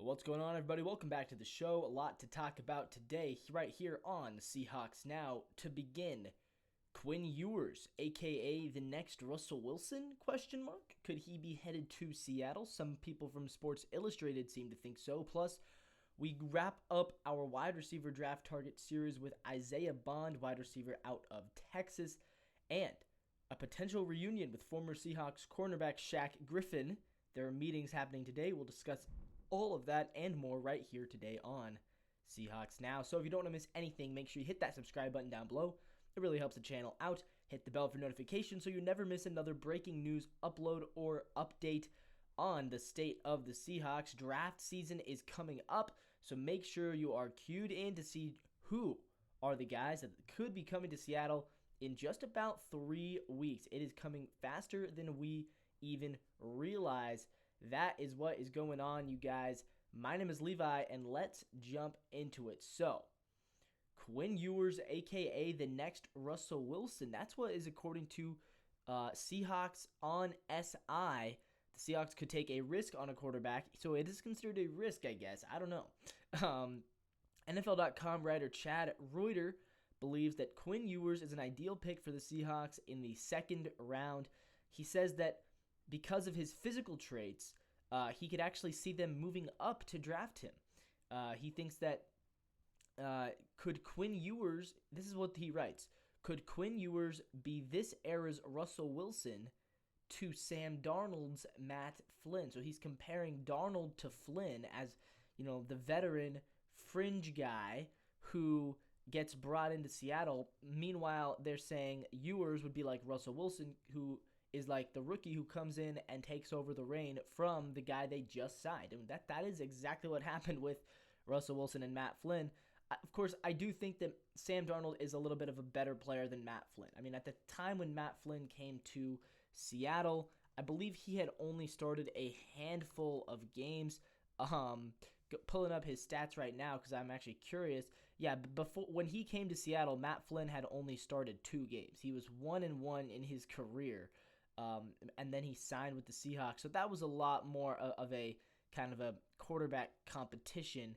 What's going on, everybody? Welcome back to the show. A lot to talk about today, right here on Seahawks Now. To begin, Quinn Ewers, aka the next Russell Wilson? Could he be headed to Seattle? Some people from Sports Illustrated seem to think so. Plus, we wrap up our wide receiver draft target series with Isaiah Bond, wide receiver out of Texas, and a potential reunion with former Seahawks cornerback Shaq Griffin. There are meetings happening today. We'll discuss all of that and more right here today on Seahawks Now. So if you don't want to miss anything, make sure you hit that subscribe button down below. It really helps the channel out. Hit the bell for notifications so you never miss another breaking news upload or update on the state of the Seahawks. Draft season is coming up, so make sure you are cued in to see who are the guys that could be coming to Seattle in just about 3 weeks. It is coming faster than we even realize. That is what is going on, you guys. My name is Levi, and let's jump into it. So, Quinn Ewers, a.k.a. the next Russell Wilson. That's what is according to Seahawks on SI. The Seahawks could take a risk on a quarterback, so it is considered a risk, I guess. I don't know. NFL.com writer Chad Reuter believes that Quinn Ewers is an ideal pick for the Seahawks in the second round. He says that because of his physical traits, he could actually see them moving up to draft him. He thinks that could Quinn Ewers, this is what he writes, could Quinn Ewers be this era's Russell Wilson to Sam Darnold's Matt Flynn? So he's comparing Darnold to Flynn as, the veteran fringe guy who gets brought into Seattle. Meanwhile, they're saying Ewers would be like Russell Wilson, who is like the rookie who comes in and takes over the reign from the guy they just signed. And that is exactly what happened with Russell Wilson and Matt Flynn. Of course, I do think that Sam Darnold is a little bit of a better player than Matt Flynn. I mean, at the time when Matt Flynn came to Seattle, I believe he had only started a handful of games. Pulling up his stats right now because I'm actually curious. Yeah, before when he came to Seattle, Matt Flynn had only started 2 games. He was 1-1 in his career. And then he signed with the Seahawks. So that was a lot more of a kind of a quarterback competition.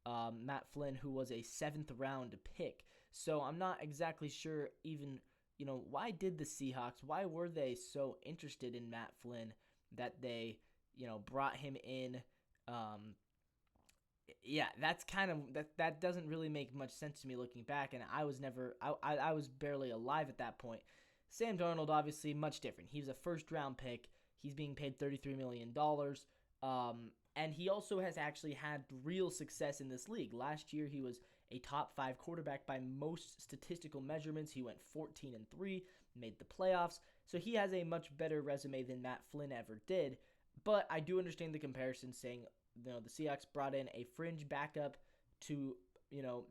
Matt Flynn, who was a 7th round pick. So I'm not exactly sure even, why did the Seahawks, why were they so interested in Matt Flynn that they, brought him in? Yeah, that's kind of, that doesn't really make much sense to me looking back. And I was barely alive at that point. Sam Darnold, obviously, much different. He's a first-round pick. He's being paid $33 million. And he also has actually had real success in this league. Last year, he was a top 5 quarterback by most statistical measurements. He went 14-3, made the playoffs. So he has a much better resume than Matt Flynn ever did. But I do understand the comparison saying, the Seahawks brought in a fringe backup to,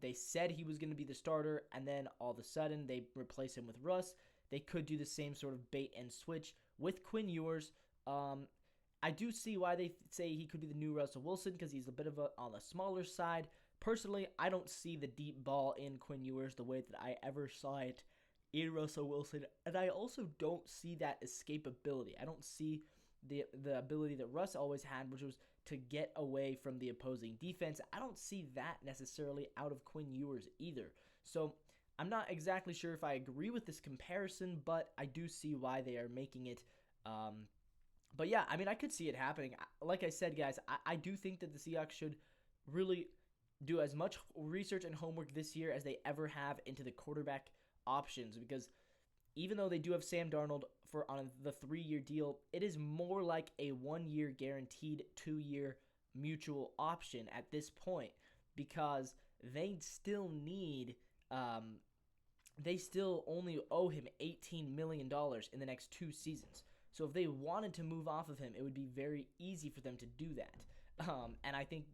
they said he was going to be the starter, and then all of a sudden they replace him with Russ. They could do the same sort of bait and switch with Quinn Ewers. I do see why they say he could be the new Russell Wilson because he's a bit of on the smaller side. Personally, I don't see the deep ball in Quinn Ewers the way that I ever saw it in Russell Wilson. And I also don't see that escapability. I don't see the ability that Russ always had, which was to get away from the opposing defense. I don't see that necessarily out of Quinn Ewers either. So I'm not exactly sure if I agree with this comparison, but I do see why they are making it. But yeah, I mean, I could see it happening. Like I said, guys, I do think that the Seahawks should really do as much research and homework this year as they ever have into the quarterback options, because even though they do have Sam Darnold on the 3-year deal, it is more like a 1-year guaranteed 2-year mutual option at this point, because they still need they still only owe him $18 million in the next 2 seasons. So if they wanted to move off of him, it would be very easy for them to do that. And I think,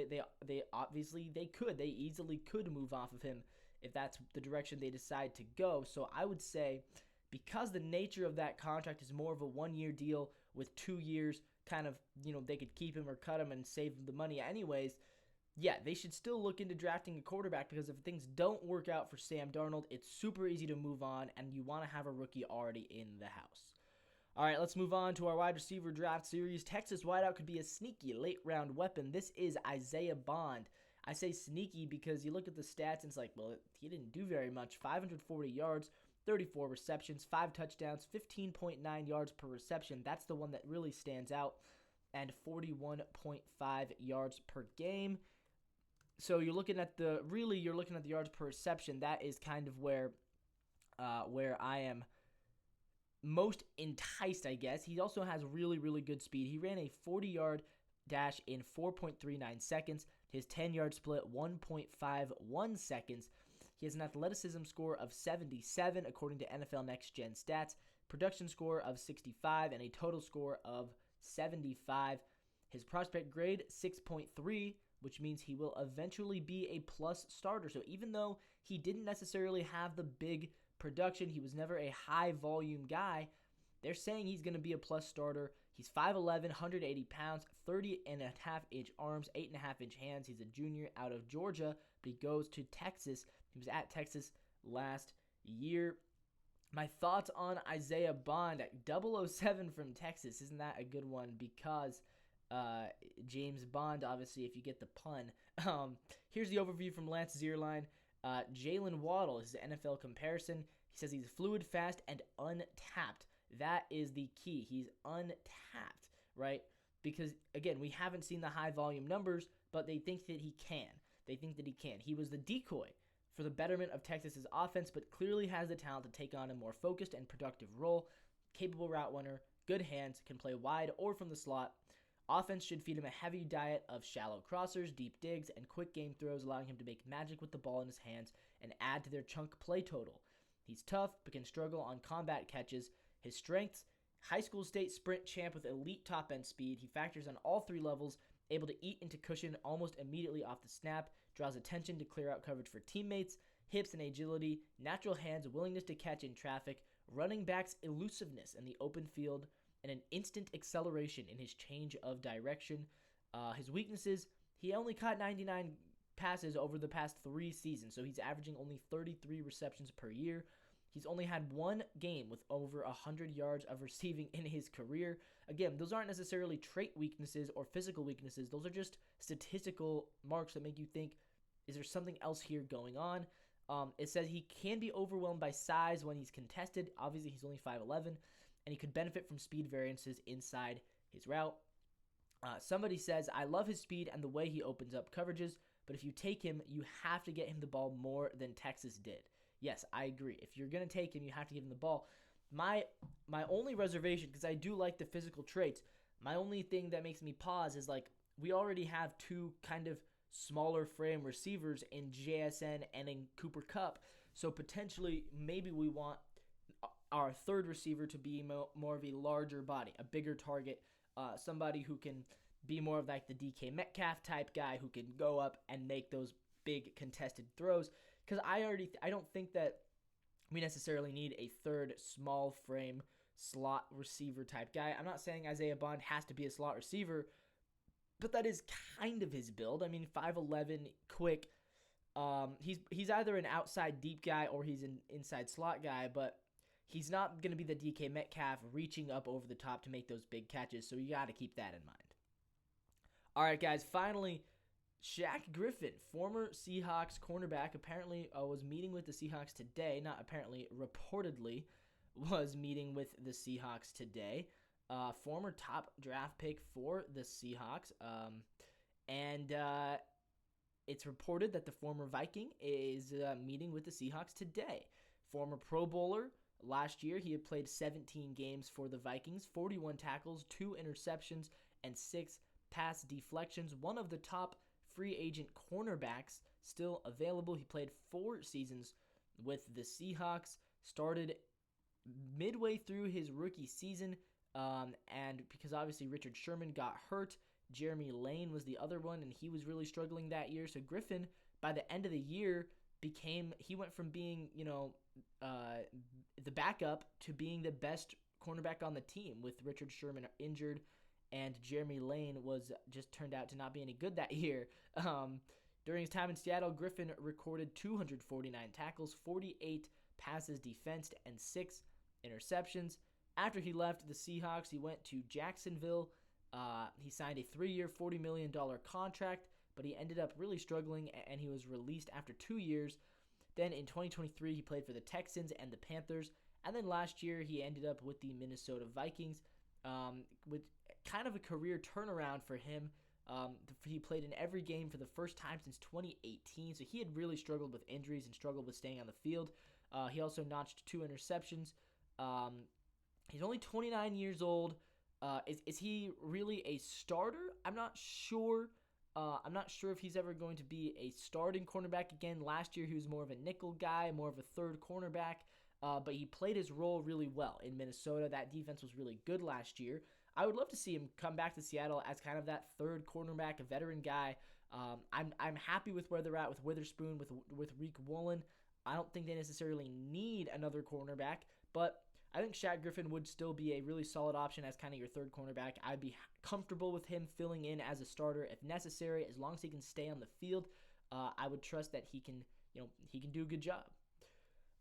they obviously they easily could move off of him if that's the direction they decide to go. So I would say, because the nature of that contract is more of a 1-year deal with 2 years, kind of, they could keep him or cut him and save the money anyways. Yeah, they should still look into drafting a quarterback, because if things don't work out for Sam Darnold, it's super easy to move on, and you want to have a rookie already in the house. All right, let's move on to our wide receiver draft series. Texas wideout could be a sneaky late-round weapon. This is Isaiah Bond. I say sneaky because you look at the stats and it's like, well, he didn't do very much. 540 yards, 34 receptions, 5 touchdowns, 15.9 yards per reception. That's the one that really stands out. And 41.5 yards per game. So you're looking at the yards per reception. That is kind of where I am most enticed, I guess. He also has really, really good speed. He ran a 40-yard dash in 4.39 seconds. His 10-yard split, 1.51 seconds. He has an athleticism score of 77, according to NFL Next Gen Stats, production score of 65, and a total score of 75. His prospect grade, 6.3, which means he will eventually be a plus starter. So even though he didn't necessarily have the big production, he was never a high-volume guy, they're saying he's going to be a plus starter. He's 5'11", 180 pounds, 30.5-inch arms, 8.5-inch hands. He's a junior out of Georgia, but he goes to Texas. He was at Texas last year. My thoughts on Isaiah Bond at 007 from Texas. Isn't that a good one? Because James Bond, obviously, if you get the pun. Here's the overview from Lance Zierlein. Jalen Waddle is the NFL comparison. He says he's fluid, fast, and untapped. That is the key. He's untapped, right? Because, again, we haven't seen the high-volume numbers, but they think that he can. He was the decoy for the betterment of Texas's offense, but clearly has the talent to take on a more focused and productive role. Capable route runner, good hands, can play wide or from the slot. Offense should feed him a heavy diet of shallow crossers, deep digs, and quick game throws, allowing him to make magic with the ball in his hands and add to their chunk play total. He's tough, but can struggle on combat catches. His strengths: high school state sprint champ with elite top-end speed. He factors on all 3 levels, able to eat into cushion almost immediately off the snap, draws attention to clear out coverage for teammates, hips and agility, natural hands, willingness to catch in traffic, running back's elusiveness in the open field, and an instant acceleration in his change of direction. His weaknesses: he only caught 99 passes over the past 3 seasons, so he's averaging only 33 receptions per year. He's only had 1 game with over 100 yards of receiving in his career. Again, those aren't necessarily trait weaknesses or physical weaknesses. Those are just statistical marks that make you think, is there something else here going on? It says he can be overwhelmed by size when he's contested. Obviously, he's only 5'11", and he could benefit from speed variances inside his route. Somebody says, I love his speed and the way he opens up coverages, but if you take him, you have to get him the ball more than Texas did. Yes, I agree. If you're going to take him, you have to give him the ball. My only reservation, because I do like the physical traits, my only thing that makes me pause is, like, we already have 2 kind of smaller frame receivers in JSN and in Cooper Kupp. So potentially, maybe we want our 3rd receiver to be more of a larger body, a bigger target, somebody who can be more of like the DK Metcalf type guy who can go up and make those big contested throws. Because I don't think that we necessarily need a 3rd small frame slot receiver type guy. I'm not saying Isaiah Bond has to be a slot receiver, but that is kind of his build. I mean, 5'11", quick. He's either an outside deep guy or he's an inside slot guy, but he's not going to be the DK Metcalf reaching up over the top to make those big catches, so you got to keep that in mind. All right, guys, finally, Shaq Griffin, former Seahawks cornerback, apparently was meeting with the Seahawks today. Not apparently, reportedly was meeting with the Seahawks today. Former top draft pick for the Seahawks. And it's reported that the former Viking is meeting with the Seahawks today. Former Pro Bowler. Last year, he had played 17 games for the Vikings, 41 tackles, 2 interceptions, and 6 pass deflections. One of the top free agent cornerbacks still available. He played 4 seasons with the Seahawks, started midway through his rookie season, and because obviously Richard Sherman got hurt, Jeremy Lane was the other one, and he was really struggling that year. So Griffin, by the end of the year, he went from being, the backup to being the best cornerback on the team with Richard Sherman injured, and Jeremy Lane just turned out to not be any good that year. During his time in Seattle, Griffin recorded 249 tackles, 48 passes defensed, and 6 interceptions. After he left the Seahawks, he went to Jacksonville. He signed a 3-year, $40 million contract, but he ended up really struggling, and he was released after 2 years. Then in 2023, he played for the Texans and the Panthers. And then last year, he ended up with the Minnesota Vikings, with kind of a career turnaround for him. He played in every game for the first time since 2018, so he had really struggled with injuries and struggled with staying on the field. He also notched 2 interceptions. He's only 29 years old. Is he really a starter? I'm not sure. I'm not sure if he's ever going to be a starting cornerback again. Last year, he was more of a nickel guy, more of a third cornerback, but he played his role really well in Minnesota. That defense was really good last year. I would love to see him come back to Seattle as kind of that third cornerback, a veteran guy. I'm happy with where they're at with Witherspoon, with Reek Woolen. I don't think they necessarily need another cornerback, but I think Shaq Griffin would still be a really solid option as kind of your third cornerback. I'd be comfortable with him filling in as a starter if necessary, as long as he can stay on the field. I would trust that he can do a good job.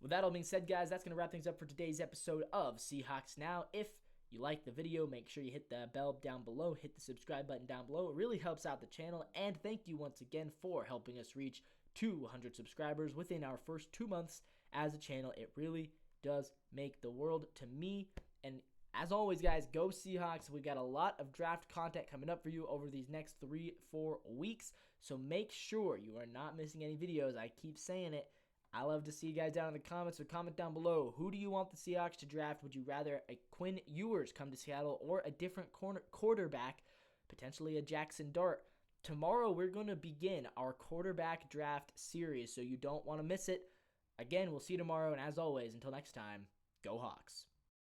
With that all being said, guys, that's going to wrap things up for today's episode of Seahawks Now. If you like the video, make sure you hit the bell down below, hit the subscribe button down below. It really helps out the channel, and thank you once again for helping us reach 200 subscribers within our first 2 months as a channel. It really does make the world to me. And as always, guys, go Seahawks. We got a lot of draft content coming up for you over these next 3-4 weeks, so make sure you are not missing any videos. I keep saying it. I love to see you guys down in the comments, so comment down below. Who do you want the Seahawks to draft? Would you rather a Quinn Ewers come to Seattle or a different quarterback, potentially a Jackson Dart? Tomorrow, we're going to begin our quarterback draft series, so you don't want to miss it. Again, we'll see you tomorrow, and as always, until next time, go Hawks.